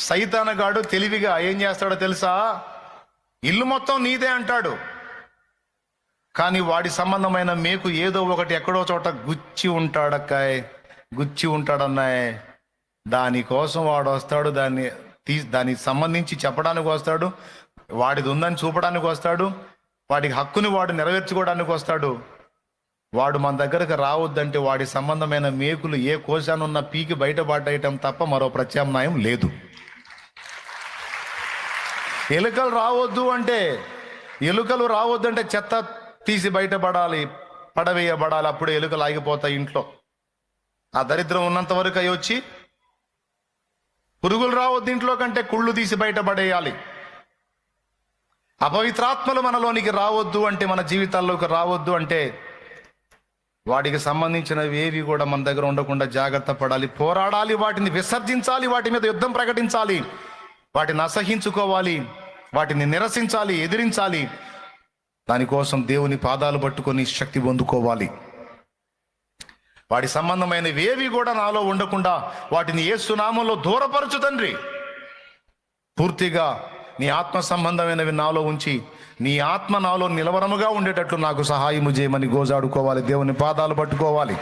సైతానగాడు తెలివిగా ఏం చేస్తాడో తెలుసా? ఇల్లు మొత్తం నీదే అంటాడు, కానీ వాడి సంబంధమైన మేకు ఏదో ఒకటి ఎక్కడో చోట గుచ్చి ఉంటాడన్నాయ్. దానికోసం వాడు వస్తాడు, దానికి సంబంధించి చెప్పడానికి వస్తాడు, వాడిది ఉందని చూపడానికి వస్తాడు, వాడికి హక్కుని వాడు నెరవేర్చుకోవడానికి వస్తాడు. వాడు మన దగ్గరకు రావద్దంటే వాడి సంబంధమైన మేకులు ఏ కోశానున్న పీకి బయటపడేయటం తప్ప మరో ప్రత్యామ్నాయం లేదు. ఎలుకలు రావద్దంటే చెత్త తీసి బయటపడాలి, పడవేయబడాలి, అప్పుడు ఎలుకలు ఆగిపోతాయి ఇంట్లో. ఆ దరిద్రం ఉన్నంత వరకు అవి వచ్చి పురుగులు రావద్దు ఇంట్లో కంటే కుళ్ళు తీసి బయటపడేయాలి. అపవిత్రాత్మలు మనలోనికి రావద్దు అంటే, మన జీవితాల్లోకి రావద్దు అంటే వాటికి సంబంధించినవి ఏవి కూడా మన దగ్గర ఉండకుండా జాగ్రత్త పడాలి, పోరాడాలి, వాటిని విసర్జించాలి, వాటి మీద యుద్ధం ప్రకటించాలి, వాటిని అసహించుకోవాలి, వాటిని నిరసించాలి, ఎదిరించాలి. దానికోసం దేవుని పాదాలు పట్టుకొని శక్తి పొందుకోవాలి. వాటి సంబంధమైనవి ఏవి కూడా నాలో ఉండకుండా వాటిని యేసు నామములో దూరపరచు తండ్రి. పూర్తిగా నీ ఆత్మ సంబంధమైనవి నాలో ఉంచి నీ ఆత్మ నాలో నిలవరముగా ఉండేటట్లు నాకు సహాయము చేయమని గోజాడుకోవాలి, దేవుని పాదాలు పట్టుకోవాలి.